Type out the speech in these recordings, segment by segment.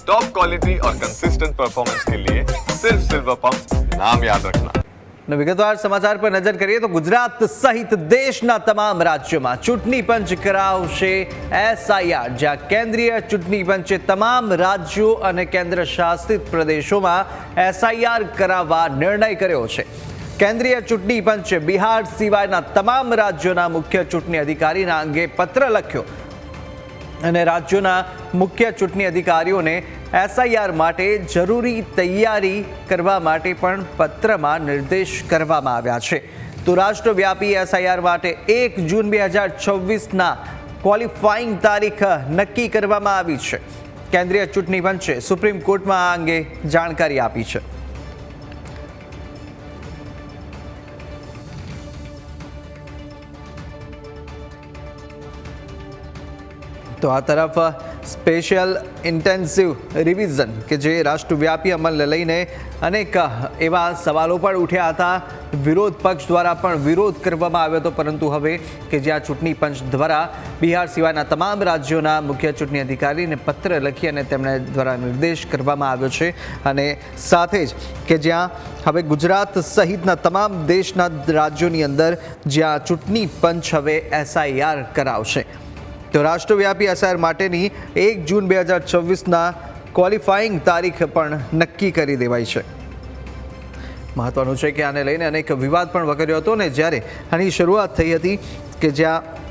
Top quality और consistent performance के लिए सिर्फ सिल्वर पंप नाम याद रखना। વિગતવાર સમાચાર પર નજર કરીએ તો ગુજરાત સહિત દેશના તમામ રાજ્યોમાં ચૂંટણી પંચ કરાવશે એસઆઈઆર, જ્યાં કેન્દ્રીય ચૂંટણી પંચે તમામ રાજ્યો અને કેન્દ્ર શાસિત પ્રદેશોમાં એસઆઈઆર કરાવવા નિર્ણય કર્યો છે। કેન્દ્રીય ચૂંટણી પંચે બિહાર સિવાયના તમામ રાજ્યોના મુખ્ય ચૂંટણી અધિકારીના અંગે પત્ર લખ્યો અને રાજ્યોના મુખ્ય ચૂંટણી અધિકારીઓને એસઆઈઆર માટે જરૂરી તૈયારી કરવા માટે પણ પત્રમાં નિર્દેશ કરવામાં આવ્યા છે। તો રાષ્ટ્રવ્યાપી એસઆઈઆર માટે 1 જૂન 2026ના ક્વોલિફાઇંગ તારીખ નક્કી કરવામાં આવી છે। કેન્દ્રીય ચૂંટણી પંચે સુપ્રીમ કોર્ટમાં આ અંગે જાણકારી આપી છે। તો આ તરફ સ્પેશિયલ ઇન્ટેન્સિવ રિવિઝન કે જે રાષ્ટ્રવ્યાપી અમલને લઈને અનેક એવા સવાલો પણ ઉઠ્યા હતા। વિરોધ પક્ષ દ્વારા પણ વિરોધ કરવામાં આવ્યો હતો, પરંતુ હવે કે જ્યાં ચૂંટણી પંચ દ્વારા બિહાર સિવાયના તમામ રાજ્યોના મુખ્ય ચૂંટણી અધિકારીને પત્ર લખી અને તેમણે દ્વારા નિર્દેશ કરવામાં આવ્યો છે અને સાથે જ કે જ્યાં હવે ગુજરાત સહિતના તમામ દેશના રાજ્યોની અંદર જ્યાં ચૂંટણી પંચ હવે એસઆઈઆર કરાવશે। તો રાષ્ટ્રવ્યાપી એસઆઈઆર માટેની 1 જૂન 2026ના ક્વોલિફાઇંગ તારીખ પણ નક્કી કરી દેવાઈ છે। મહત્વનું છે કે આને લઈને અનેક વિવાદ પણ વકર્યો હતો ને જ્યારે આની શરૂઆત થઈ હતી કે જ્યાં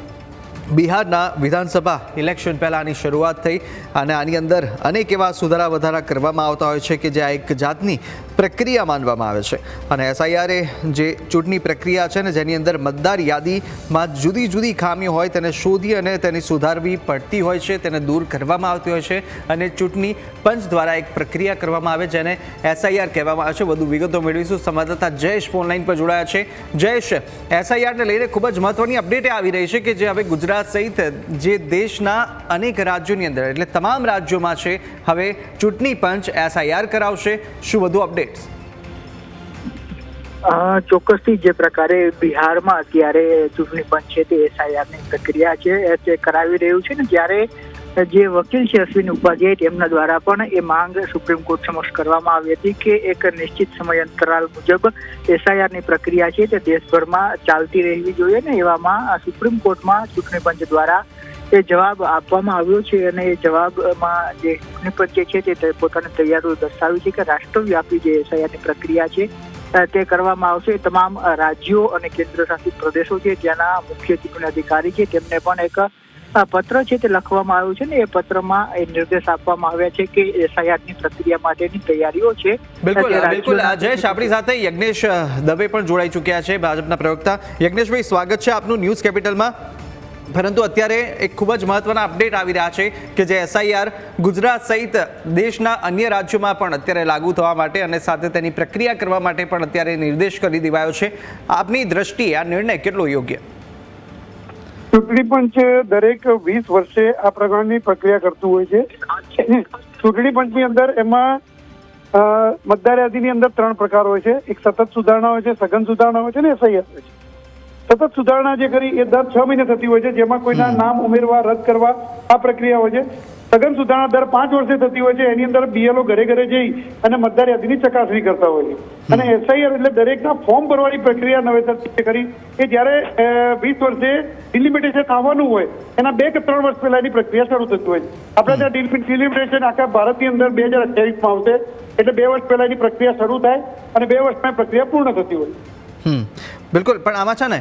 બિહારના વિધાનસભા ઇલેક્શન પહેલાં આની શરૂઆત થઈ અને આની અંદર અનેક એવા સુધારા વધારા કરવામાં આવતા હોય છે કે જે આ એક જાતની પ્રક્રિયા માનવામાં આવે છે અને એસઆઈઆર જે ચૂંટણી પ્રક્રિયા છે ને જેની અંદર મતદાર યાદીમાં જુદી જુદી ખામીઓ હોય તેને શોધી અને તેને સુધારવી પડતી હોય છે, તેને દૂર કરવામાં આવતી હોય છે અને ચૂંટણી પંચ દ્વારા એક પ્રક્રિયા કરવામાં આવે જેને એસઆઈઆર કહેવામાં આવે છે। વધુ વિગતો મેળવીશું। સંવાદદાતા જયેશ ફોનલાઈન પર જોડાયા છે। જયેશ, એસઆઈઆરને લઈને ખૂબ જ મહત્વની અપડેટ આવી રહી છે કે જે હવે ગુજરાત સહિત જે દેશના અનેક રાજ્યોની અંદર એટલે તમામ રાજ્યોમાં છે હવે ચૂંટણી પંચ એસઆઈઆર કરાવશે। શું વધુ અપડેટ્સ? ચોક્કસથી જે પ્રકારે બિહારમાં અત્યારે ચૂંટણી પંચ છે તે એસઆઈઆરની પ્રક્રિયા છે તે કરાવી રહ્યું છે ને, જ્યારે જે વકીલ છે અશ્વિન ઉપાધ્યાય તેમના દ્વારા પણ એ માંગ સુપ્રીમ કોર્ટ સમક્ષ કરવામાં આવી હતી કે એક નિશ્ચિત સમય અંતરાલ મુજબ એસઆઈઆરની પ્રક્રિયા છે તે દેશભરમાં ચાલતી રહેવી જોઈએ ને એવામાં સુપ્રીમ કોર્ટમાં ચૂંટણી પંચ દ્વારા એ જવાબ આપવામાં આવ્યો છે અને એ જવાબમાં જે ચૂંટણી પંચ છે તે પોતાની તૈયારીઓ દર્શાવી છે કે રાષ્ટ્રવ્યાપી જે એસઆઈઆરની પ્રક્રિયા છે તે કરવામાં આવશે। તમામ રાજ્યો અને કેન્દ્ર શાસિત પ્રદેશો છે ત્યાંના મુખ્ય ચૂંટણી અધિકારી છે તેમને પણ એક પત્ર છે તે લખવામાં આવ્યું છે ને એ પત્રમાં એ નિર્દેશ આપવામાં આવ્યા છે કે એસઆઈઆરની પ્રક્રિયા માટેની તૈયારીઓ છે। બિલકુલ બિલકુલ જયેશ, આપણી સાથે યજ્ઞેશ દવે પણ જોડાઈ ચૂક્યા છે, ભાજપના પ્રવક્તા। યજ્ઞેશભાઈ, સ્વાગત છે આપનું ન્યૂઝ કેપિટલમાં। પરંતુ અત્યારે એક ખૂબ જ મહત્વના અપડેટ આવી રહ્યા છે કે જે એસઆઈઆર ગુજરાત સહિત દેશના અન્ય રાજ્યોમાં પણ અત્યારે લાગુ થવા માટે અને સાથે તેની પ્રક્રિયા કરવા માટે પણ અત્યારે નિર્દેશ કરી દેવાયો છે। આપની દ્રષ્ટિએ આ નિર્ણય કેટલો યોગ્ય? ચૂંટણી પંચ દરેક 20 વર્ષે આ પ્રકારની પ્રક્રિયા કરતું હોય છે। ચૂંટણી પંચની અંદર એમાં મતદાર યાદીની અંદર 3 પ્રકાર હોય છે। એક સતત સુધારણા હોય છે, સઘન સુધારણા હોય છે અને એસઆઈઆર હોય છે। સતત સુધારણા જે કરી એ દર 6 મહિને થતી હોય છે, જેમાં કોઈના નામ ઉમેરવા રદ કરવા આ પ્રક્રિયા હોય છે। સઘન સુધારણા દર 5 વર્ષે થતી હોય છે, એની અંદર બીએલઓ ઘરે ઘરે જઈ અને મતદાર યાદીની ચકાસણી કરતા હોય છે। અને એસઆઈઆર એટલે દરેકના ફોર્મ ભરવાની પ્રક્રિયા નવેસરથી કરી કે જ્યારે 20 વર્ષે ડિલિમિટેશન આવવાનું હોય એના 2 કે 3 વર્ષ પહેલા એની પ્રક્રિયા શરૂ થતી હોય છે। આપણે ત્યાં ડિલિમિટેશન આખા ભારતની અંદર 2028માં આવશે, એટલે 2 વર્ષ પહેલા એની પ્રક્રિયા શરૂ થાય અને 2 વર્ષમાં પ્રક્રિયા પૂર્ણ થતી હોય। બિલકુલ, પણ આમાં છે ને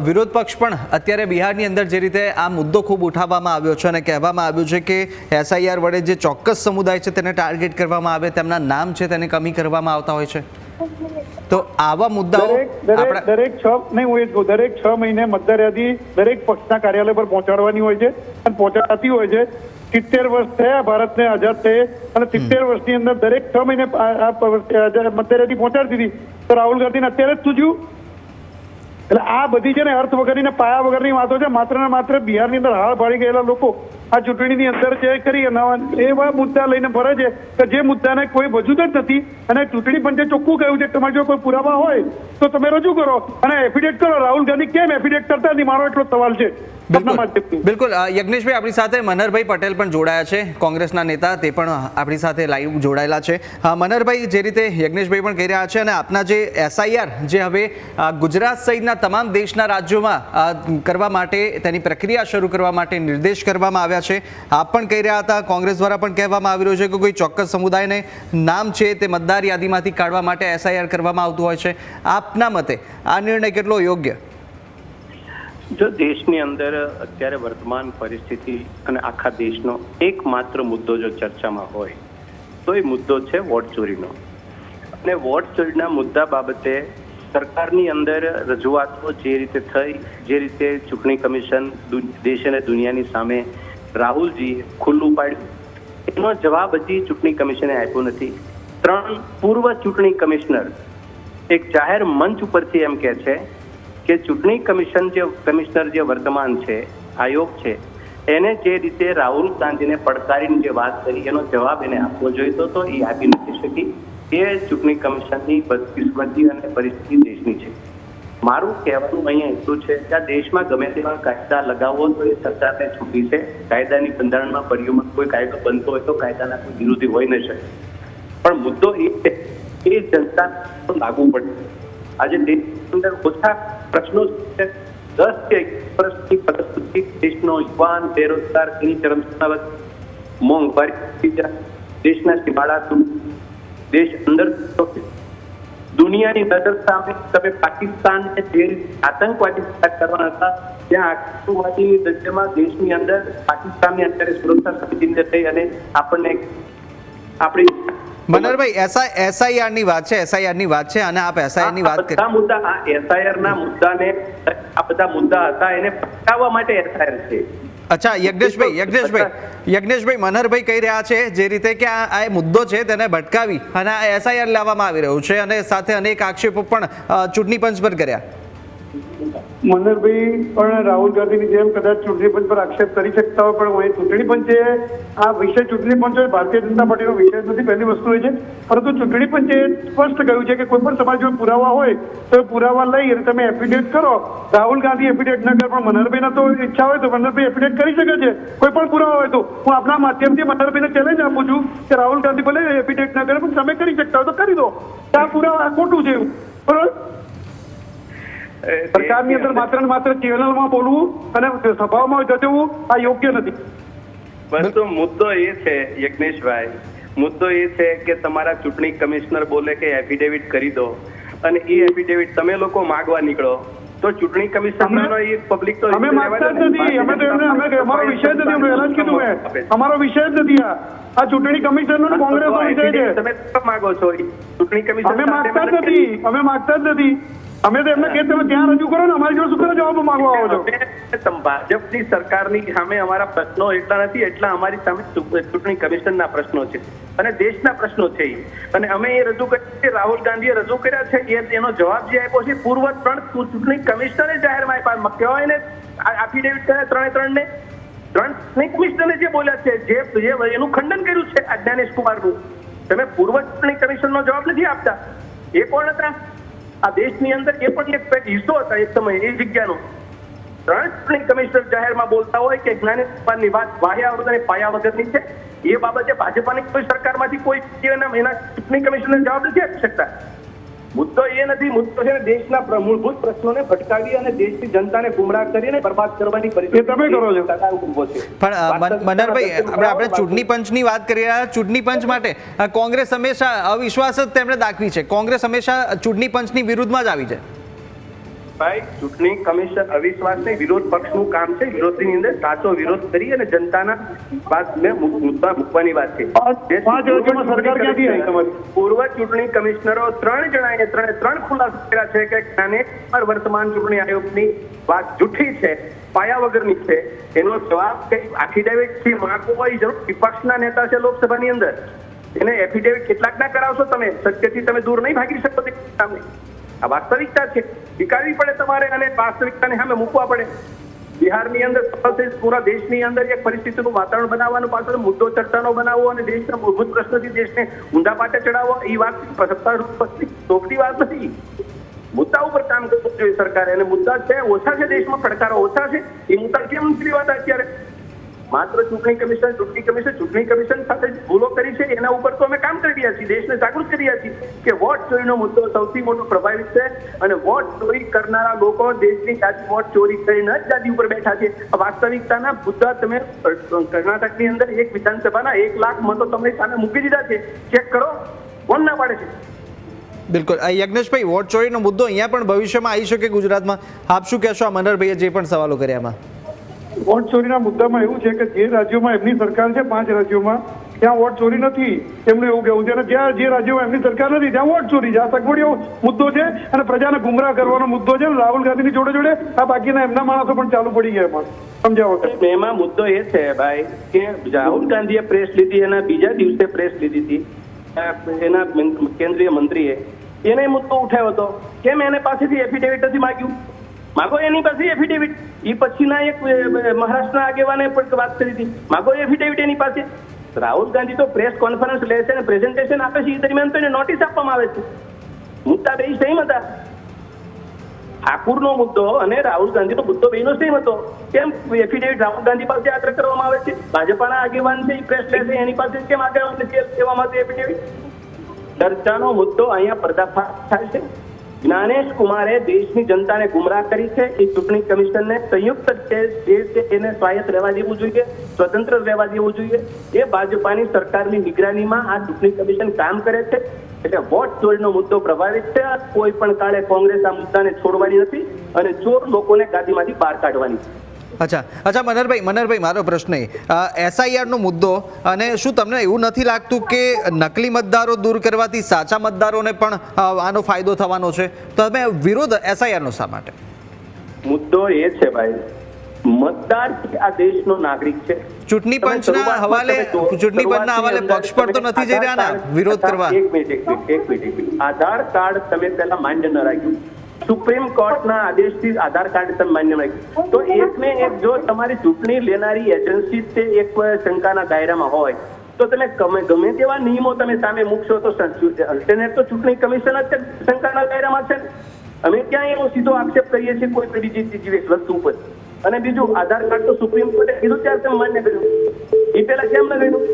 વિરોધ પક્ષ પણ અત્યારે બિહારની અંદર જે રીતે આ મુદ્દો ખૂબ ઉઠાવવામાં આવ્યો છે અને કહેવામાં આવ્યું છે કે એસઆઈઆર વડે જે ચોક્કસ સમુદાય છે તેને ટાર્ગેટ કરવામાં આવે, તેમના નામ છે તેને કમી કરવામાં આવતા હોય છે। તો આવા મુદ્દાઓ દરેક 6 મહિને મતદાર યાદી દરેક પક્ષના કાર્યાલય પર પહોંચાડવાની હોય છે અને પહોંચાડતી હોય છે। 70 વર્ષ થયા ભારતને આઝાદ થયે અને 70 વર્ષની અંદર દરેક 6 મહિને મતદાર યાદી પહોંચાડતી હતી, તો રાહુલ ગાંધીને અત્યારે જ સૂજ્યું। એટલે આ બધી છે ને અર્થ વગરની પાયા વગરની વાતો છે। માત્ર ને માત્ર બિહારની અંદર હાળ ભાળી ગયેલા લોકો આ ચૂંટણીની અંદર જે કરી એવા મુદ્દા લઈને ફરે છે કે જે મુદ્દાને કોઈ વજૂદ જ નથી અને ચૂંટણી પંચે ચોખ્ખું કહ્યું છે કે તમારે જો કોઈ પુરાવા હોય તો તમે રજૂ કરો અને એફિડેવિટ કરો। રાહુલ ગાંધી કેમ એફિડેવિટ કરતા નથી, મારો એટલો સવાલ છે। બિલકુલ યજ્ઞેશભાઈ, આપણી સાથે મનહરભાઈ પટેલ પણ જોડાયા છે, કોંગ્રેસના નેતા, તે પણ આપણી સાથે લાઈવ જોડાયેલા છે. મનહરભાઈ, જે રીતે યજ્ઞેશભાઈ પણ કહી રહ્યા છે અને આપના જે SIR જે હવે ગુજરાત સહિતના તમામ દેશના રાજ્યોમાં કરવા માટે તેની પ્રક્રિયા શરૂ કરવા માટે નિર્દેશ કરવામાં આવ્યા છે, આપ પણ કહી રહ્યા હતા, કોંગ્રેસ દ્વારા પણ કહેવામાં આવી રહ્યું છે કે કોઈ ચોક્કસ સમુદાયને નામ છે તે મતદાર યાદીમાંથી કાઢવા માટે SIR કરવામાં આવતું હોય છે. આપના મતે આ નિર્ણય કેટલો યોગ્ય? જો દેશની અંદર અત્યારે વર્તમાન પરિસ્થિતિ અને આખા દેશનો એકમાત્ર મુદ્દો જો ચર્ચામાં હોય તો એ મુદ્દો છે વોટ ચોરીનો. અને વોટ ચોરીના મુદ્દા બાબતે સરકારની અંદર રજૂઆતો જે રીતે થઈ, જે રીતે ચૂંટણી કમિશન દેશ અને દુનિયાની સામે રાહુલજીએ ખુલ્લું પાડ્યું, એનો જવાબ હજી ચૂંટણી કમિશને આપ્યો નથી. 3 પૂર્વ ચૂંટણી કમિશનર એક જાહેર મંચ ઉપરથી એમ કહે છે કે ચૂંટણી કમિશનર જે વર્તમાન છે, આયોગ છે, એને જે રીતે રાહુલ ગાંધીને પડકારીને જે વાત કરી એનો જવાબ એને આપવો જોઈતો તો એ આપી નથી શકી. એ ચૂંટણી કમિશનની બદકિસ્મતી અને પરિસ્થિતિ દેશની છે. મારું કહેવાનું અહીંયા એટલું છે કે આ દેશમાં ગમે તેવા કાયદા લગાવવો તો એ સરકારને છૂટી છે. કાયદાની બંધારણમાં પરિયોમાં કોઈ કાયદો બનતો હોય તો કાયદાના કોઈ વિરોધી હોઈ ન શકે, પણ મુદ્દો એ છે એ જનતા લાગુ પડે. આજે દેશની અંદર ઓછા પ્રશ્નો છે, 10 કે 21 વર્ષની પરિસ્થિતિ દેશનો યુવાન બેરોજગાર એની ચરમસીમા, મોંઘવારી, દેશના સીમાડા, દેશ અંદર દુનિયાની નજર સામે તમે પાકિસ્તાનને જે આતંકવાદી કરવાના હતા ત્યાં આતંકવાદીની દર્જામાં દેશની અંદર પાકિસ્તાનની અત્યારે સુરક્ષા સમિતિની અંદર થઈ અને આપણને આપણી મનહરભાઈ, SIR ની વાત છે, SIR ની વાત છે અને આપ SIR ની વાત કરી. મુદ્દા આ SIR ના મુદ્દાને આ બધા મુદ્દા હતા એને પટાવવા માટે SIR છે. અચ્છા યજ્ઞેશભાઈ, મનહરભાઈ કહી રહ્યા છે જે રીતે કે આ મુદ્દો છે તેને ભટકાવી અને આ SIR લાવવામાં આવી રહ્યું છે અને સાથે અનેક આક્ષેપો પણ ચૂંટણી પંચ પર કર્યા. મનહરભાઈ પણ રાહુલ ગાંધીની જેમ કદાચ ચૂંટણી પંચ પર આક્ષેપ કરી શકતા હોય, પણ અહીં ચૂંટણી પંચે આ વિષય ચૂંટણી પંચ ભારતીય જનતા પાર્ટીનો વિષય નથી, પહેલી વસ્તુ એ છે. પરંતુ ચૂંટણી પંચે સ્પષ્ટ કહ્યું છે કે કોઈ પણ સમાજ જો પુરાવા હોય તો પુરાવા લઈ અને તમે એફિડેવિટ કરો. રાહુલ ગાંધી એફિડેવિટ ન કરે, પણ મનહરભાઈના તો ઈચ્છા હોય તો મનહરભાઈ એફિડેવિટ કરી શકે છે, કોઈ પણ પુરાવા હોય તો. હું આપના માધ્યમથી મનહરભાઈને ચેલેન્જ આપું છું કે રાહુલ ગાંધી ભલે એફિડેવિટ ન કરે પણ તમે કરી શકતા હોય તો કરી દો. આ પુરાવા ખોટું છે, બરોબર? સરકારની અંદર માત્ર ને માત્ર ચેનલમાં બોલવું અને સભાઓમાં જવું આ યોગ્ય નથી. પરંતુ મુદ્દો એ છે યજ્ઞેશભાઈ, મુદ્દો એ છે કે તમારા ચૂંટણી કમિશનર બોલે કે એફિડેવિટ કરી દો અને એ એફિડેવિટ તમે લોકો માગવા નીકળો તો ચૂંટણી કમિશનરનો એ પબ્લિક તો અમે માંગતા જ નથી. અમે તો એમને અમારો વિષય જ નથી, અમે પહેલા જ કીધું મેં, અમારો વિષય જ નથી. આ ચૂંટણી કમિશનરનો કોંગ્રેસનો વિષય છે. તમે માંગો છો ચૂંટણી કમિશનર? અમે માંગતા જ નથી, અમે માંગતા જ નથી. અમે તો એમને કહીએ તમે ત્યાં રજૂ કરો ને, અમારી જોડે શું કરે જવાબ માંગવા આવો છો? ભાજપની સરકારની સામે અમારા પ્રશ્નો એટલા નથી એટલા અમારી સામે ચૂંટણી કમિશનના પ્રશ્નો છે અને દેશના પ્રશ્નો છે. અને અમે એ રજૂ કર્યા છે, રાહુલ ગાંધીએ રજૂ કર્યા છે, એનો જવાબ જે આપ્યો છે પૂર્વ 3 ચૂંટણી કમિશનરે જાહેરમાં આપ્યા. કહેવાય ને એફિડેવિટ કર્યા 3 ને 3 ચૂંટણી કમિશનરે જે બોલ્યા છે, જે એનું ખંડન કર્યું છે આ જ્ઞાનેશ કુમારનું. તમે પૂર્વ ચૂંટણી કમિશનનો જવાબ નથી આપતા. એ કોણ હતા આ દેશની અંદર? એ પણ એક હિસ્સો હતા એક સમય એ જગ્યાનો. 3 ચૂંટણી કમિશનર જાહેરમાં બોલતા હોય કે જ્ઞાનેશ કુમારની વાત વાહિયાત અને પાયા વગરની છે, એ બાબતે ભાજપાની કોઈ સરકારમાંથી કોઈ એના ચૂંટણી કમિશનર જવાબ નથી આપી શકતા. મુદ્દો એ નથી, મુદ્દો છે દેશના મૂળભૂત પ્રશ્નોને ભટકાવી અને દેશની જનતાને ગુમરાહ કરીને બરબાદ કરવાની પરિસ્થિતિ તમે કરો છો. પણ મનહરભાઈ, આપણે ચૂંટણી પંચની વાત કરી રહ્યા. ચૂંટણી પંચ માટે કોંગ્રેસ હંમેશા અવિશ્વાસ જ તેમણે દાખવી છે. કોંગ્રેસ હંમેશા ચૂંટણી પંચની વિરુદ્ધમાં જ આવી છે. ભાઈ, ચૂંટણી કમિશન અવિશ્વાસ નહીં, વિરોધ પક્ષનું કામ છે. વિરોધની અંદર સાચો વિરોધ કરી અને જનતાના વાતને મુદ્દા મૂકવાની વાત છે. પૂર્વ ચૂંટણી કમિશનરો 3 જણાએ 3 ખુલાસા કર્યા છે કે જ્ઞાનેશ વર્તમાન ચૂંટણી આયોગની વાત જૂઠી છે, પાયા વગરની છે. એનો જવાબ કે એફિડેવિટથી માંગવો હોય જરૂર. વિપક્ષના નેતા છે લોકસભાની અંદર, એને એફિડેવિટ કેટલાક ના કરાવશો તમે? સત્યથી તમે દૂર નહીં ભાગી શકો તે સામે. આ વાસ્તવિકતા છે, સ્વીકારવી પડે તમારે અને વાસ્તવિકતાને સામે મૂકવા પડે. બિહારની અંદર પૂરા દેશની અંદર એક પરિસ્થિતિનું વાતાવરણ બનાવવાનું, પાછળ મુદ્દો ચર્ચાનો બનાવવો અને દેશના મૂળભૂત પ્રશ્નોથી દેશને ઊંડા પાટે ચડાવવો, એ વાત સત્તારૂઢ પક્ષની ચોખટી વાત નથી. મુદ્દા ઉપર કામ કરવું જોઈએ સરકારે. અને મુદ્દા છે ઓછા છે, દેશમાં પડકારો ઓછા છે, એ મુદ્દા કેમ નથી લેવાતા અત્યારે? માત્ર ચૂંટણી કમિશન સાથે ભૂલો કરી છે એના ઉપર તો અમે કામ કરી રહ્યા છીએ, દેશને જાગૃત કરી રહ્યા છીએ કે વોટ ચોરીનો મુદ્દો સૌથી મોટો પ્રભાવિત છે અને વોટ ચોરી કરનારા લોકો દેશની ગાદી વોટ ચોરી કરીને જ ગાદી ઉપર બેઠા છે. વાસ્તવિકતાના મુદ્દા તમે કર્ણાટકની અંદર એક વિધાનસભાના 1 લાખ મતો તમને સામે મૂકી દીધા છે, ચેક કરો, કોણ ના પાડે છે? બિલકુલ. યજ્ઞેશભાઈ, વોટ ચોરીનો મુદ્દો અહીંયા પણ ભવિષ્યમાં આવી શકે ગુજરાતમાં? આપ શું કહેશો? આ મનહરભાઈએ જે પણ સવાલો કર્યા એમાં વોટ ચોરીના મુદ્દામાં એવું છે કે જે રાજ્યોમાં એમની સરકાર છે, 5 રાજ્યોમાં, ત્યાં વોટ ચોરી નથી, એમનું એવું કહેવું છે. અને જ્યાં જે રાજ્યોમાં એમની સરકાર નથી ત્યાં વોટ ચોરી છે. આ સગવડીયો મુદ્દો છે અને પ્રજાને ગુમરાહ કરવાનો મુદ્દો છે. રાહુલ ગાંધીની જોડે જોડે આ બાકીના એમના માણસો પણ ચાલુ પડી ગયા એમાં. સમજાવો. એમાં મુદ્દો એ છે ભાઈ કે રાહુલ ગાંધીએ પ્રેસ લીધી, એના બીજા દિવસે પ્રેસ લીધી હતી એના કેન્દ્રીય મંત્રીએ, એને મુદ્દો ઉઠાવ્યો હતો. કેમ એને પાસેથી એફિડેવિટ નથી માંગ્યું? માગો એની પાસે એફિડેવિટ. એ પછીના એક મહારાષ્ટ્રના આગેવાને પણ વાત કરી હતી, માગો એફિડેવિટ એની પાસે. રાહુલ ગાંધી તો પ્રેસ કોન્ફરન્સ લે છે અને પ્રેઝન્ટેશન આપે છે, એ દરમિયાન તો એને નોટિસ આપવામાં આવે છે. મુદ્દા બે સેમ હતા. ઠાકુરનો મુદ્દો અને રાહુલ ગાંધીનો મુદ્દો બેનો સેમ હતો. કેમ એફિડેવિટ રાહુલ ગાંધી પાસે આગ્રહ કરવામાં આવે છે? ભાજપાના આગેવાન છે, પ્રેસ લે છે, એની પાસે કેમ આગેવાન લેવામાં આવે એફિડેવિટ? ચર્ચાનો મુદ્દો અહીંયા પર્દાફાશ થાય છે. જ્ઞાનેશ કુમારે દેશની જનતાને ગુમરાહ કરી છે. એ ચૂંટણી કમિશનને સંયુક્ત છે એને સ્વાયત્ત રહેવા દેવું જોઈએ, સ્વતંત્ર રહેવા દેવું જોઈએ. એ ભાજપાની સરકારની નિગરાનીમાં આ ચૂંટણી કમિશન કામ કરે છે. એટલે વોટ ચોરીનો મુદ્દો પ્રભાવિત છે. કોઈ પણ કાળે કોંગ્રેસ આ મુદ્દાને છોડવાની નથી અને ચોર લોકોને ગાદીમાંથી બહાર કાઢવાની છે. અચ્છા મનહરભાઈ, મારો પ્રશ્ન SIRનો મુદ્દો, અને શું તમને એવું નથી લાગતું કે નકલી મતદારો દૂર કરવાથી સાચા મતદારોને પણ આનો ફાયદો થવાનો છે? તો તમે વિરોધ SIRનો શા માટે? મુદ્દો એ છે ભાઈ, મતદાર આ દેશનો નાગરિક છે. ચૂંટણી પંચના હવાલે પક્ષ પર તો નથી જઈ રહ્યા ને વિરોધ કરવા? એક મિનિટ. આધાર કાર્ડ તમે પહેલા માન્ય ન રાખ્યું, સુપ્રીમ કોર્ટના આદેશથી આધાર કાર્ડ તમે માન્ય રાખ્યું, તો એકને એક જો તમારી ચૂંટણી લેનારી એજન્સી તે એક શંકાના દાયરામાં હોય તો તમે ગમે તેવા નિયમો તમે સામે મૂકશો તો અલ્ટરનેટ તો ચૂંટણી કમિશન જ શંકાના દાયરામાં છે. અમે ક્યાં એવો સીધો આક્ષેપ કરીએ છીએ કોઈ બીજી વસ્તુ ઉપર? અને બીજું, આધાર કાર્ડ તો સુપ્રીમ કોર્ટે કીધું ત્યારે તમે માન્ય કર્યું, એ પહેલા કેમ ન કર્યું?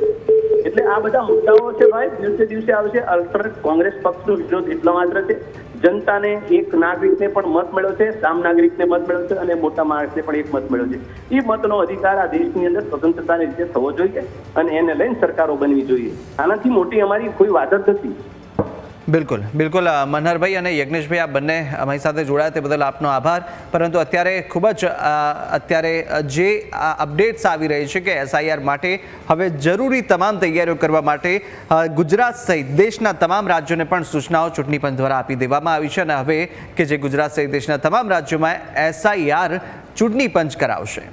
એટલે આ બધા મુદ્દાઓ છે ભાઈ, દિવસે આવશે. અલ્ટરનેટ કોંગ્રેસ પક્ષનો વિરોધ એટલો માત્ર છે, જનતાને એક નાગરિકને પણ મત મળ્યો છે, સામ નાગરિકને મત મળ્યો છે અને મોટા માણસને પણ એક મત મળ્યો છે. એ મતનો અધિકાર આ દેશની અંદર સ્વતંત્રતાની રીતે થવો જોઈએ અને એને લઈને સરકારો બનવી જોઈએ. આનાથી મોટી અમારી કોઈ વાત જ નથી. બિલકુલ. મનહરભાઈ અને યજ્ઞેશભાઈ, આ બંને અમારી સાથે જોડાયા તે બદલ આપનો આભાર. પરંતુ અત્યારે ખૂબ જ જે અપડેટ્સ આવી રહી છે કે SIR માટે હવે જરૂરી તમામ તૈયારીઓ કરવા માટે ગુજરાત સહિત દેશના તમામ રાજ્યોને પણ સૂચનાઓ ચૂંટણી પંચ દ્વારા આપી દેવામાં આવી છે. અને હવે કે જે ગુજરાત સહિત દેશના તમામ રાજ્યોમાં SIR ચૂંટણી પંચ કરાવશે.